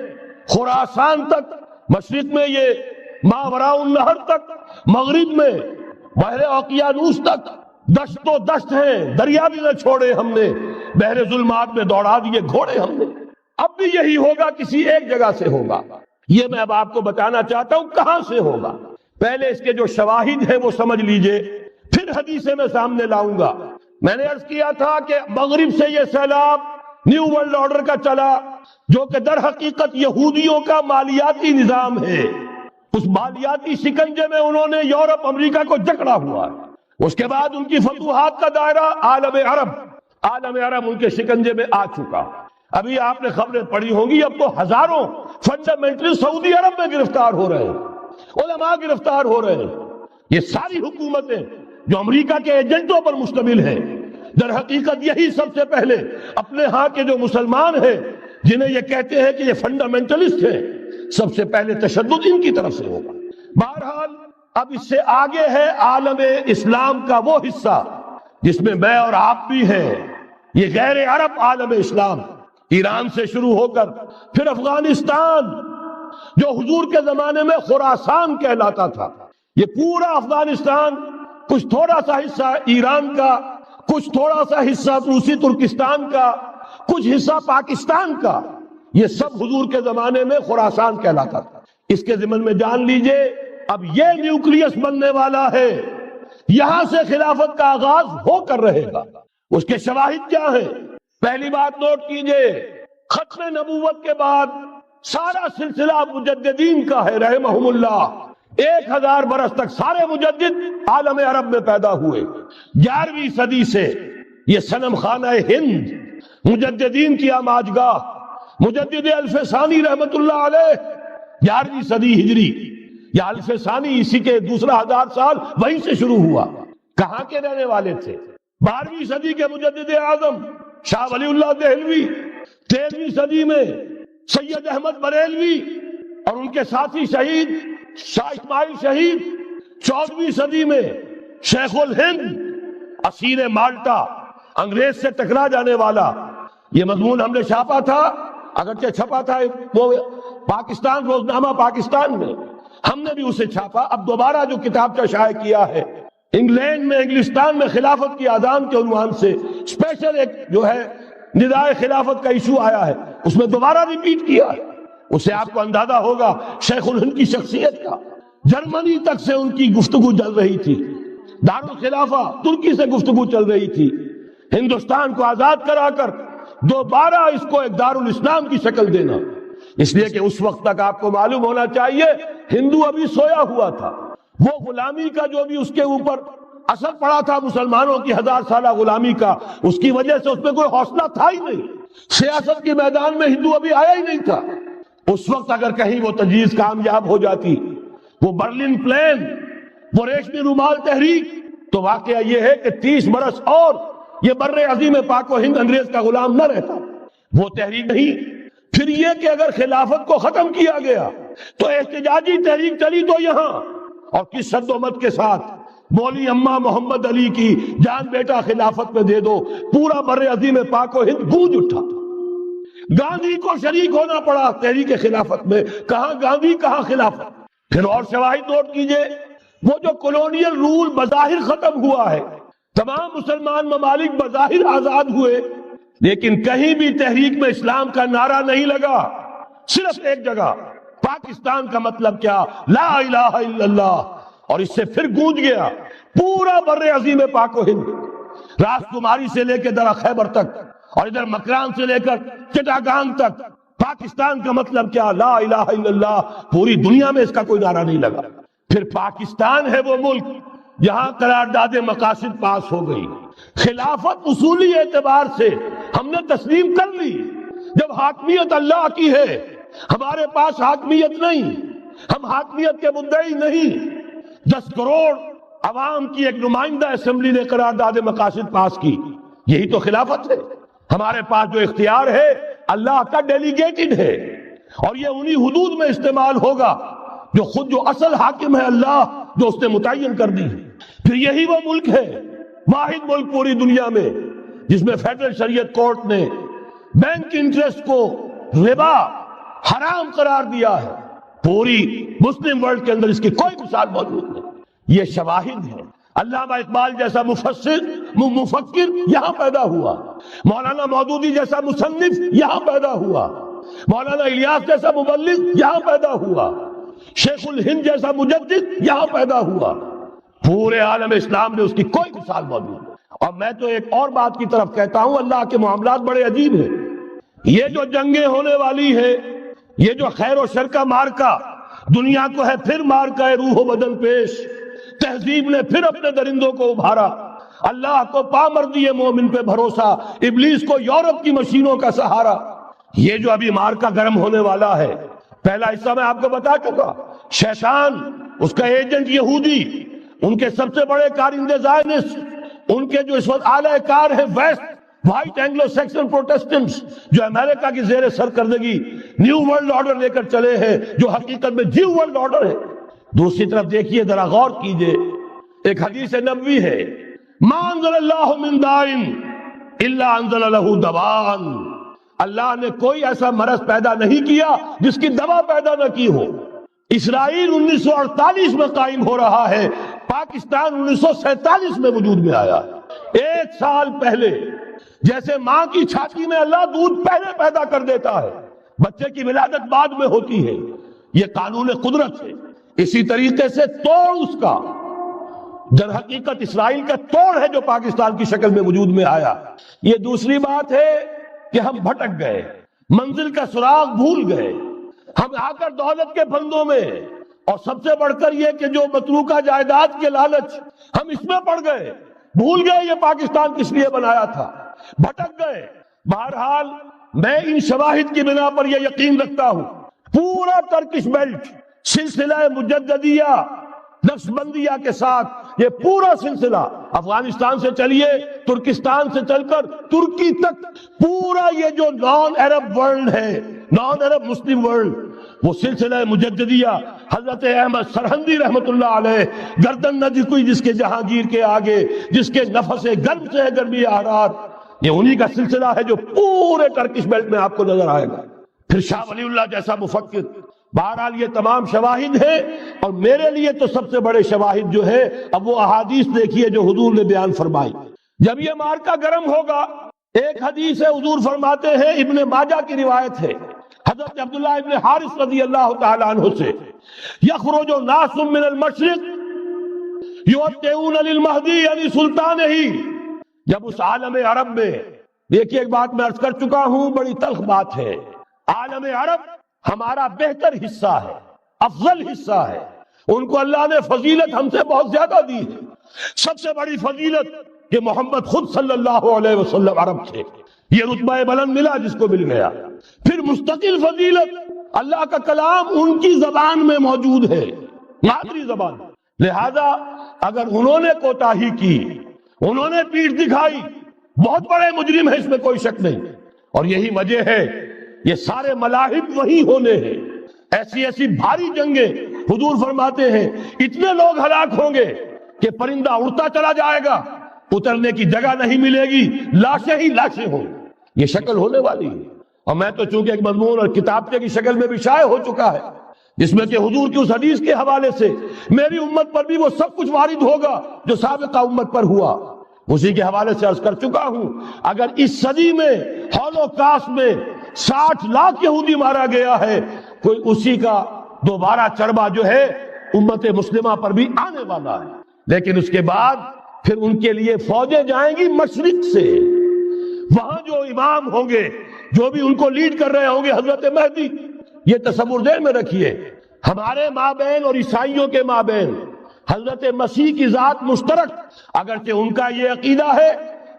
خراسان تک، مشرق میں یہ ماوراء النہر تک، مغرب میں بحر اوقیانوس تک۔ دشت و دشت ہیں، دریا بھی نہ چھوڑے ہم نے، بحر ظلمات میں دوڑا دیے گھوڑے ہم نے۔ اب بھی یہی ہوگا، کسی ایک جگہ سے ہوگا۔ یہ میں اب آپ کو بتانا چاہتا ہوں کہاں سے ہوگا۔ پہلے اس کے جو شواہد ہیں وہ سمجھ لیجئے، پھر حدیثیں میں سامنے لاؤں گا۔ میں نے عرض کیا تھا کہ مغرب سے یہ سیلاب نیو ورلڈ آرڈر کا چلا، جو کہ در حقیقت یہودیوں کا مالیاتی نظام ہے. اس مالیاتی شکنجے میں انہوں نے یورپ امریکہ کو جکڑا ہوا ہے. اس کے بعد ان کی فتوحات کا دائرہ عالم عرب ان کے شکنجے میں آ چکا. ابھی آپ نے خبریں پڑھی ہوں گی، اب تو ہزاروں فنڈامنٹلسٹ سعودی عرب میں گرفتار ہو رہے ہیں، علماء گرفتار ہو رہے ہیں. یہ ساری حکومتیں جو امریکہ کے ایجنٹوں پر مشتمل ہیں، در حقیقت یہی سب سے پہلے اپنے ہاں کے جو مسلمان ہیں جنہیں یہ کہتے ہیں کہ یہ فنڈامنٹلسٹ ہیں، سب سے پہلے تشدد ان کی طرف سے ہوگا. بہرحال اب اس سے آگے ہے عالم اسلام کا وہ حصہ جس میں میں اور آپ بھی ہیں. یہ غیر عرب عالم اسلام، ایران سے شروع ہو کر پھر افغانستان جو حضور کے زمانے میں خراسان کہلاتا تھا، یہ پورا افغانستان، کچھ تھوڑا سا حصہ ایران کا، کچھ تھوڑا سا حصہ روسی ترکستان کا، کچھ حصہ پاکستان کا، یہ سب حضور کے زمانے میں خراسان کہلاتا تھا. اس کے ضمن میں جان لیجئے اب یہ نیوکلیس بننے والا ہے، یہاں سے خلافت کا آغاز ہو کر رہے گا. اس کے شواہد کیا ہیں؟ پہلی بات نوٹ کیجئے، ختم نبوت کے بعد سارا سلسلہ مجددین کا ہے رحمہم اللہ. 1000 برس تک سارے مجدد عالم عرب میں پیدا ہوئے. 11ویں صدی سے یہ صنم خانہ ہند، مجددین کی آماجگاہ، مجدد الف ثانی رحمت اللہ علیہ، 11ویں صدی ہجری یا الف ثانی، اسی کے دوسرا 1000 سال وہیں سے شروع ہوا. کہاں کے رہنے والے تھے؟ 12ویں صدی کے مجدد اعظم شاہ ولی اللہ دہلوی، 13ویں صدی میں سید احمد بریلوی اور ان کے ساتھی شہید شاہ اسماعیل شہید، 14ویں صدی میں شیخ الہند اسیر مالٹا، انگریز سے ٹکرا جانے والا. یہ مضمون ہم نے چھاپا تھا، اگرچہ چھپا تھا وہ پاکستان روزنامہ پاکستان میں، ہم نے بھی اسے چھاپا. اب دوبارہ جو کتاب شائع کیا ہے انگلینڈ میں، انگلستان میں خلافت کی آذان کے عنوان سے اسپیشل ایک جو ہے ندائے خلافت کا ایشو آیا ہے، اس میں دوبارہ ریپیٹ کیا ہے. اس سے آپ کو اندازہ ہوگا شیخ الہند کی شخصیت کا. جرمنی تک سے ان کی گفتگو چل رہی تھی، دارالخلافہ ترکی سے گفتگو چل رہی تھی. ہندوستان کو آزاد کرا کر دوبارہ اس کو ایک دارالاسلام کی شکل دینا، اس لیے کہ اس وقت تک آپ کو معلوم ہونا چاہیے ہندو ابھی سویا ہوا تھا. وہ غلامی کا جو بھی اس کے اوپر اثر پڑا تھا مسلمانوں کی 1000 سالہ غلامی کا، اس کی وجہ سے اس میں کوئی حوصلہ تھا ہی نہیں. سیاست کے میدان میں ہندو ابھی آیا ہی نہیں تھا. اس وقت اگر کہیں وہ تجویز کامیاب ہو جاتی، وہ برلن پلان، وہ ریشمی رومال تحریک، تو واقعہ یہ ہے کہ 30 برس اور یہ بر عظیم پاک و ہند انگریز کا غلام نہ رہتا. وہ تحریک نہیں. پھر یہ کہ اگر خلافت کو ختم کیا گیا تو احتجاجی تحریک چلی تو یہاں، اور کس شد و مت کے ساتھ، مولوی اما محمد علی کی جان بیٹا خلافت میں دے دو، پورا بر عظیم پاک و ہند گونج اٹھا. گاندھی کو شریک ہونا پڑا تحریک خلافت میں. کہاں گاندھی، کہاں خلافت. پھر اور شواہد نوٹ کیجئے، وہ جو کولونیل رول بظاہر ختم ہوا ہے، تمام مسلمان ممالک بظاہر آزاد ہوئے، لیکن کہیں بھی تحریک میں اسلام کا نعرہ نہیں لگا. صرف ایک جگہ، پاکستان کا مطلب کیا؟ لا الہ الا اللہ. اور اس سے پھر گونج گیا پورا بر عظیم پاک و ہند، راس کماری سے لے کے درہ خیبر تک، اور ادھر مکران سے لے کر چٹاگانگ تک. پاکستان کا مطلب کیا؟ لا الہ الا اللہ. پوری دنیا میں اس کا کوئی نعرہ نہیں لگا. پھر پاکستان ہے وہ ملک یہاں قرارداد مقاصد پاس ہو گئی. خلافت اصولی اعتبار سے ہم نے تسلیم کر لی. جب حاکمیت اللہ کی ہے، ہمارے پاس حاکمیت نہیں، ہم حاکمیت کے مدعی نہیں. 10 کروڑ عوام کی ایک نمائندہ اسمبلی نے قرارداد مقاصد پاس کی، یہی تو خلافت ہے. ہمارے پاس جو اختیار ہے اللہ کا ڈیلیگیٹڈ ہے، اور یہ انہی حدود میں استعمال ہوگا جو خود جو اصل حاکم ہے اللہ، جو اس نے متعین کر دی. پھر یہی وہ ملک ہے، واحد ملک پوری دنیا میں جس میں فیڈرل شریعت کورٹ نے بینک انٹرسٹ کو ربا حرام قرار دیا ہے. پوری مسلم ورلڈ کے اندر اس کی کوئی مثال موجود نہیں. یہ شواہد ہے. علامہ اقبال جیسا مفکر یہاں پیدا ہوا، مولانا مودودی جیسا مصنف یہاں پیدا ہوا، مولانا الیاس جیسا مبلغ یہاں پیدا ہوا، شیخ الہند جیسا مجدد یہاں پیدا ہوا. پورے عالم اسلام میں اس کی کوئی مثال موجود نہیں. اور میں تو ایک اور بات کی طرف کہتا ہوں، اللہ کے معاملات بڑے عجیب ہیں. یہ جو جنگیں ہونے والی ہے، یہ جو خیر و شر کا مارکا دنیا کو ہے پھر مارکا ہے روح و بدن پیش، تہذیب نے پھر اپنے درندوں کو ابھارا، اللہ کو پامردی مومن پہ بھروسہ، ابلیس کو یورپ کی مشینوں کا سہارا۔ یہ جو ابھی مارکا گرم ہونے والا ہے، پہلا حصہ میں آپ کو بتا چکا، شیطان، اس کا ایجنٹ یہودی، ان کے سب سے بڑے کارندے زائنسٹ، ان کے جو اس وقت اعلی کار ہیں ویسٹ، وائٹ اینگلو سیکسن پروٹیسٹنٹس، جو امریکہ کی زیر سرکردگی نیو ورلڈ آرڈر لے کر چلے ہیں، جو حقیقت میں نیو ورلڈ آرڈر ہے۔ دوسری طرف دیکھیے، ذرا غور کیجئے، ایک حدیث نبوی ہے، ما انزل اللہ من دائن الا انزل له دواء، اللہ نے کوئی ایسا مرض پیدا نہیں کیا جس کی دوا پیدا نہ کی ہو۔ اسرائیل 1948 میں قائم ہو رہا ہے، پاکستان 1947 میں وجود میں آیا۔ ایک سال پہلے جیسے ماں کی چھاتی میں اللہ دودھ پہلے پیدا کر دیتا ہے، بچے کی ولادت بعد میں ہوتی ہے، یہ قانون قدرت ہے۔ اسی طریقے سے توڑ اس کا در حقیقت اسرائیل کا توڑ ہے جو پاکستان کی شکل میں وجود میں آیا۔ یہ دوسری بات ہے کہ ہم بھٹک گئے، منزل کا سراغ بھول گئے، ہم آ کر دولت کے پھندوں میں، اور سب سے بڑھ کر یہ کہ جو متروکہ جائیداد کے لالچ، ہم اس میں پڑ گئے، بھول گئے یہ پاکستان کس لیے بنایا تھا، بھٹک گئے۔ بہرحال میں ان شواہد کی بنا پر یہ یقین رکھتا ہوں، پورا ٹرکش بیلٹ سلسلہ مجددیہ نقش بندیہ کے ساتھ، یہ پورا سلسلہ افغانستان سے چلیے، ترکستان سے چل کر ترکی تک، پورا یہ جو نان عرب ورلڈ ہے، نان عرب مسلم ورلڈ، وہ سلسلہ مجددیہ حضرت احمد سرہندی رحمت اللہ علیہ، گردن نہ جھکی جس کے جہانگیر کے آگے، جس کے نفس گرم سے ہے گرمی احرار، یہ انہی کا سلسلہ ہے جو پورے ٹرکش بیلٹ میں آپ کو نظر آئے گا۔ پھر شاہ ولی اللہ جیسا مفکر۔ بہرحال یہ تمام شواہد ہیں، اور میرے لیے تو سب سے بڑے شواہد جو ہے، اب وہ احادیث دیکھیے جو حضور نے بیان فرمائی۔ جب یہ مارکا گرم ہوگا، ایک حدیث ہے، حضور فرماتے ہیں، ابن ماجہ کی روایت ہے، حضرت عبداللہ ابن حارث رضی اللہ تعالی عنہ سے، یخرج ناس من المشرق یؤتون للمہدی یعنی سلطان ہی۔ جب اس عالم عرب میں، دیکھیے ایک بات میں عرض کر چکا ہوں، بڑی تلخ بات ہے، عالم عرب ہمارا بہتر حصہ ہے، افضل حصہ ہے، ان کو اللہ نے فضیلت ہم سے بہت زیادہ دی ہے۔ سب سے بڑی فضیلت کہ محمد خود صلی اللہ علیہ وسلم عرب تھے، یہ رتبہ بلند ملا جس کو مل گیا۔ پھر مستقل فضیلت، اللہ کا کلام ان کی زبان میں موجود ہے، مادری زبان، لہذا اگر انہوں نے کوتاہی کی، انہوں نے پیٹھ دکھائی، بہت بڑے مجرم ہیں، اس میں کوئی شک نہیں۔ اور یہی وجہ ہے یہ سارے ملاحب وہی ہونے ہیں، ایسی ایسی بھاری جنگیں، حضور فرماتے ہیں اتنے لوگ ہلاک ہوں گے کہ پرندہ اڑتا چلا جائے گا، اترنے کی جگہ نہیں ملے گی، لاشیں ہی لاشیں ہوں، یہ شکل ہونے والی ہے۔ اور میں تو چونکہ ایک مضمون اور کتابچے کی شکل میں بھی شائع ہو چکا ہے، جس میں کہ حضور کی اس حدیث کے حوالے سے میری امت پر بھی وہ سب کچھ وارد ہوگا جو سابقہ امت پر ہوا، اسی کے حوالے سے عرض کر چکا ہوں۔ اگر اس صدی میں ہولوکاسٹ میں 60 لاکھ یہودی مارا گیا ہے، کوئی اسی کا دوبارہ چربا جو ہے امت مسلمہ پر بھی آنے والا ہے، لیکن اس کے بعد پھر ان کے لیے فوجیں جائیں گی مشرق سے، وہاں جو امام ہوں گے، جو بھی ان کو لیڈ کر رہے ہوں گے، حضرت مہدی۔ یہ تصور ذہن میں رکھیے، ہمارے مابین اور عیسائیوں کے مابین حضرت مسیح کی ذات مشترک، اگرچہ ان کا یہ عقیدہ ہے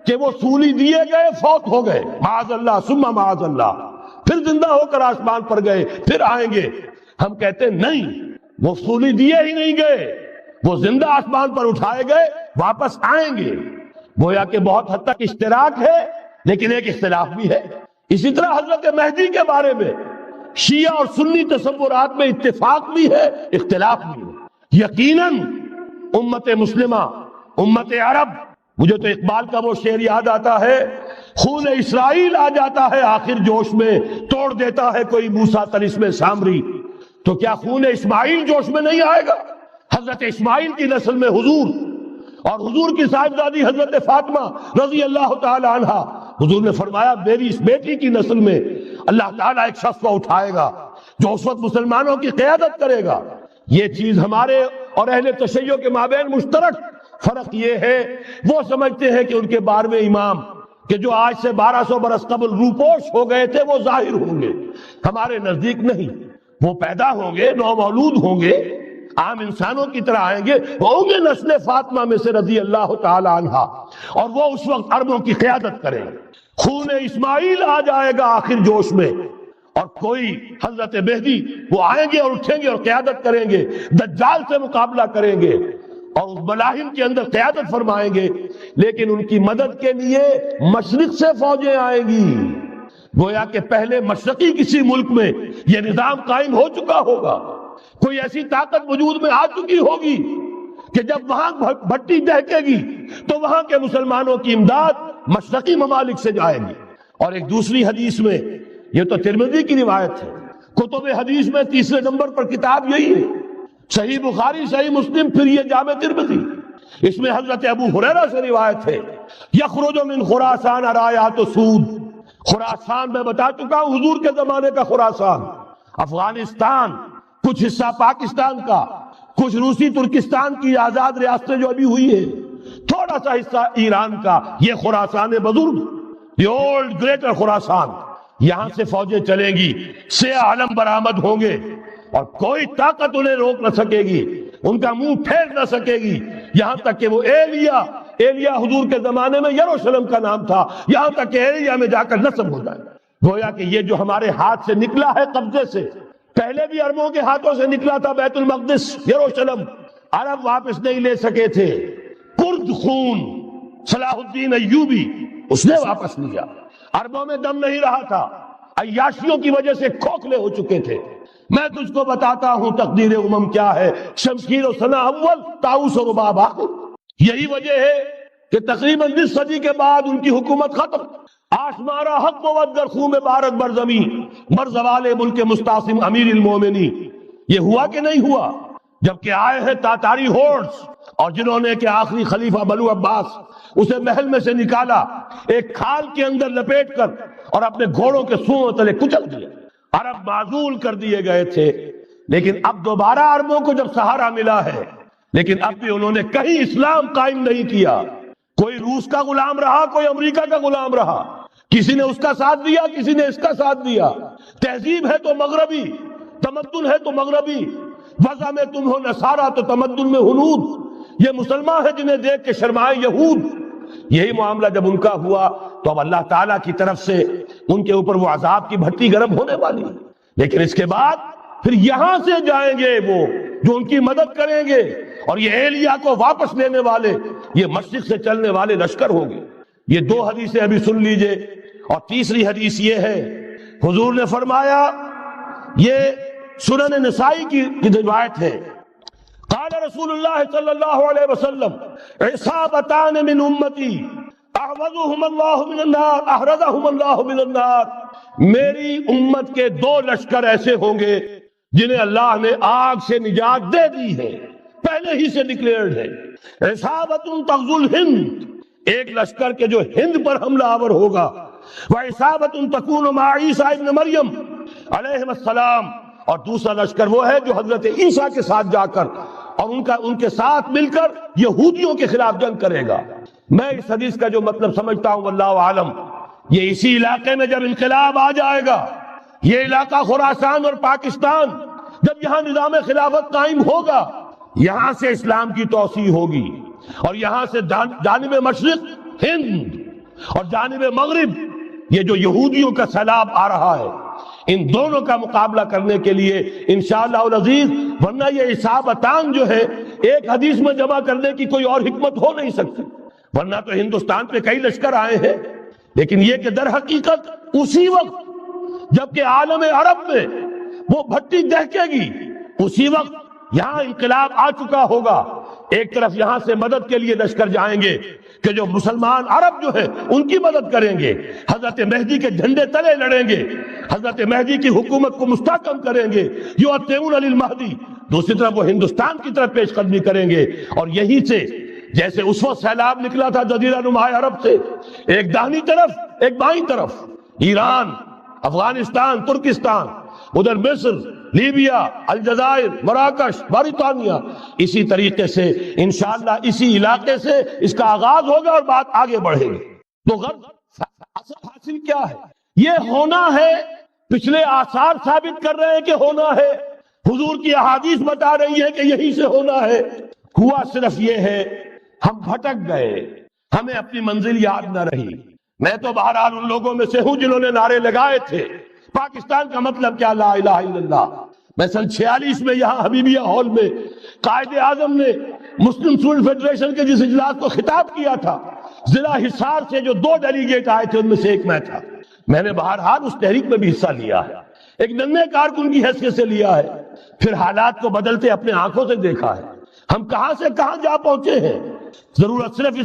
کہ وہ سولی دیے گئے، فوت ہو گئے، معاذ اللہ ثم معاذ اللہ، پھر زندہ ہو کر آسمان پر گئے، پھر آئیں گے۔ ہم کہتے ہیں نہیں، وہ سولی دیے ہی نہیں گئے، وہ زندہ آسمان پر اٹھائے گئے، واپس آئیں گے۔ گویا کہ بہت حد تک اشتراک ہے، لیکن ایک اختلاف بھی ہے۔ اسی طرح حضرت مہدی کے بارے میں شیعہ اور سنی تصورات میں اتفاق بھی ہے، اختلاف بھی ہے۔ یقیناً امت مسلمہ، امت عرب، مجھے تو اقبال کا وہ شعر یاد آتا ہے، خون اسرائیل آ جاتا ہے آخر جوش میں، توڑ دیتا ہے کوئی موسیٰ طلسم سامری، تو کیا خون اسماعیل جوش میں نہیں آئے گا؟ حضرت اسماعیل کی نسل میں حضور، اور حضور کی صاحبزادی حضرت فاطمہ رضی اللہ تعالی عنہ، حضور نے فرمایا میری اس بیٹی کی نسل میں اللہ تعالیٰ ایک شخص کو اٹھائے گا جو اس وقت مسلمانوں کی قیادت کرے گا۔ یہ چیز ہمارے اور اہل تشیع کے مابین مشترک، فرق یہ ہے وہ سمجھتے ہیں کہ ان کے 12ویں امام کہ جو آج سے 1200 برس قبل روپوش ہو گئے تھے وہ ظاہر ہوں گے، ہمارے نزدیک نہیں، وہ پیدا ہوں گے، نومولود ہوں گے، عام انسانوں کی طرح آئیں گے، ہوں گے نسل فاطمہ میں سے رضی اللہ تعالی عنہا، اور وہ اس وقت عربوں کی قیادت کریں گے۔ خون اسماعیل آ جائے گا آخر جوش میں، اور کوئی حضرت مہدی وہ آئیں گے اور اٹھیں گے اور قیادت کریں گے، دجال سے مقابلہ کریں گے اور اس ملاحم کے اندر قیادت فرمائیں گے، لیکن ان کی مدد کے لیے مشرق سے فوجیں آئیں گی۔ گویا کہ پہلے مشرقی کسی ملک میں یہ نظام قائم ہو چکا ہوگا، کوئی ایسی طاقت وجود میں آ چکی ہوگی کہ جب وہاں بھٹی دہکے گی تو وہاں کے مسلمانوں کی امداد مشرقی ممالک سے جائے گی۔ اور ایک دوسری حدیث میں، یہ تو ترمذی کی روایت ہے، کتب حدیث میں تیسرے نمبر پر کتاب یہی ہے، صحیح بخاری، صحیح مسلم، پھر یہ جامع ترمذی، اس میں حضرت ابو ہریرہ سے روایت ہے، یخرج من خراسان رایات سود، خراسان میں بتا چکا ہوں حضور کے زمانے کا خراسان، افغانستان، کچھ حصہ پاکستان کا، کچھ روسی ترکستان کی آزاد ریاستیں جو ابھی ہوئی ہے، تھوڑا سا حصہ ایران کا، یہ خراسان بزرگ، یہ اولڈ گریٹر خراسان، یہاں سے فوجیں چلیں گی، سیاہ علم برآمد ہوں گے، اور کوئی طاقت انہیں روک نہ سکے گی، ان کا منہ پھیر نہ سکے گی، یہاں تک کہ وہ ایلیا حضور کے زمانے میں یروشلم کا نام تھا، یہاں تک کہ ایلیا میں جا کر نصب ہو جائے۔ گویا کہ یہ جو ہمارے ہاتھ سے نکلا ہے قبضے سے، پہلے بھی عربوں کے ہاتھوں سے نکلا تھا، بیت المقدس، یروشلم، عرب واپس نہیں لے سکے تھے، کرد خون صلاح الدین ایوبی اس نے واپس لیا، عربوں میں دم نہیں رہا تھا، عیاشیوں کی وجہ سے کھوکھلے ہو چکے تھے۔ میں تجھ کو بتاتا ہوں تقدیر امم کیا ہے، شمشیر و ثنا اول، طاؤس و رباب آخر۔ یہی وجہ ہے کہ تقریباً 20 صدی کے بعد ان کی حکومت ختم، آشمارا حق بود در خون بارد بر زمین، بر زوال ملک مستعصم امیر المومنین۔ یہ ہوا کہ نہیں ہوا؟ جبکہ آئے ہیں تاتاری ہورڈز، اور جنہوں نے کہ آخری خلیفہ بنو عباس اسے محل میں سے نکالا، ایک کھال کے اندر لپیٹ کر، اور اپنے گھوڑوں کے سوؤں تلے کچل دیا۔ عرب معزول کر دیے گئے تھے، لیکن اب دوبارہ عربوں کو جب سہارا ملا ہے، لیکن اب بھی انہوں نے کہیں اسلام قائم نہیں کیا، کوئی روس کا غلام رہا، کوئی امریکہ کا غلام رہا، کسی نے اس کا ساتھ دیا، کسی نے اس کا ساتھ دیا، تہذیب ہے تو مغربی، تمدن ہے تو مغربی، وضع میں تم ہو نصارہ تو تمدن میں ہنود، یہ مسلمان ہیں جنہیں دیکھ کے شرمائے یہود۔ یہی معاملہ جب ان کا ہوا تو اب اللہ تعالیٰ کی طرف سے ان کے اوپر وہ عذاب کی بھٹی گرم ہونے والی، لیکن اس کے بعد پھر یہاں سے جائیں گے وہ جو ان کی مدد کریں گے، اور یہ ایلیا کو واپس لینے والے، یہ مشرق سے چلنے والے لشکر ہوں گے۔ یہ 2 حدیثیں ابھی سن لیجئے، اور تیسری حدیث یہ ہے، حضور نے فرمایا، یہ سنن نسائی کی روایت ہے، قال رسول اللہ صلی اللہ علیہ وسلم، عصابتان من امتی احوذهم اللہ من النار احرزهم اللہ من النار، میری امت کے 2 لشکر ایسے ہوں گے جنہیں اللہ نے آگ سے نجات دے دی ہے، پہلے ہی سے ڈکلیئرڈ ہے۔ عصابت تغزو الہند، ایک لشکر کے جو ہند پر حملہ آور ہوگا، وعصابت تکون مع عیسیٰ ابن مریم علیہ السلام، اور دوسرا لشکر وہ ہے جو حضرت عیسیٰ کے ساتھ جا کر اور ان کے ساتھ مل کر یہودیوں کے خلاف جنگ کرے گا۔ میں اس حدیث کا جو مطلب سمجھتا ہوں واللہ عالم، یہ اسی علاقے میں جب انقلاب آ جائے گا، یہ علاقہ خراسان اور پاکستان، جب یہاں نظام خلافت قائم ہوگا، یہاں سے اسلام کی توسیع ہوگی، اور یہاں سے جانب مشرق ہند اور جانب مغرب یہ جو یہودیوں کا سیلاب آ رہا ہے، ان دونوں کا مقابلہ کرنے کے لیے انشاءاللہ العزیز، ورنہ یہ عصابتان جو ہے ایک حدیث میں جمع کرنے کی کوئی اور حکمت ہو نہیں سکتی، ورنہ تو ہندوستان پہ کئی لشکر آئے ہیں، لیکن یہ کہ در حقیقت اسی وقت جبکہ عالم عرب میں وہ بھٹی دہکے گی، اسی وقت یہاں انقلاب آ چکا ہوگا، ایک طرف یہاں سے مدد کے لیے لشکر جائیں گے کہ جو مسلمان عرب جو ہیں ان کی مدد کریں گے، حضرت مہدی کے جھنڈے تلے لڑیں گے، حضرت مہدی کی حکومت کو مستحکم کریں گے، یؤتمون للمہدی، دوسری طرف وہ ہندوستان کی طرف پیش قدمی کریں گے، اور یہیں سے جیسے اس وقت سیلاب نکلا تھا جزیرہ نما عرب سے، ایک داہنی طرف ایک بائیں طرف، ایران، افغانستان، ترکستان، ادھر مصر، لیبیا، الجزائر، مراکش، موریطانیہ، اسی طریقے سے انشاءاللہ اسی علاقے سے اس کا آغاز ہوگا اور بات آگے بڑھے گی۔ تو غرب اصل حاصل کیا ہے؟ یہ ہونا ہے، پچھلے آثار ثابت کر رہے ہیں کہ ہونا ہے، حضور کی احادیث بتا رہی ہے کہ یہی سے ہونا ہے۔ ہوا صرف یہ ہے ہم بھٹک گئے، ہمیں اپنی منزل یاد نہ رہی۔ میں تو بہرحال ان لوگوں میں سے ہوں جنہوں نے نعرے لگائے تھے پاکستان کا مطلب کیا، لا الہ الا اللہ۔ میں سن 46 میں یہاں حبیبیہ ہال میں قائد اعظم نے مسلم اسٹوڈنٹ فیڈریشن کے جس اجلاس کو خطاب کیا تھا، ضلع حصار سے جو 2 ڈیلیگیٹ آئے تھے ان میں سے ایک میں تھا۔ میں نے بہرحال اس تحریک میں بھی حصہ لیا ہے، ایک ننھے کارکن کی حیثیت سے لیا ہے، پھر حالات کو بدلتے اپنے آنکھوں سے دیکھا ہے۔ ہم کہاں سے کہاں جا پہنچے ہیں، ضرورت صرف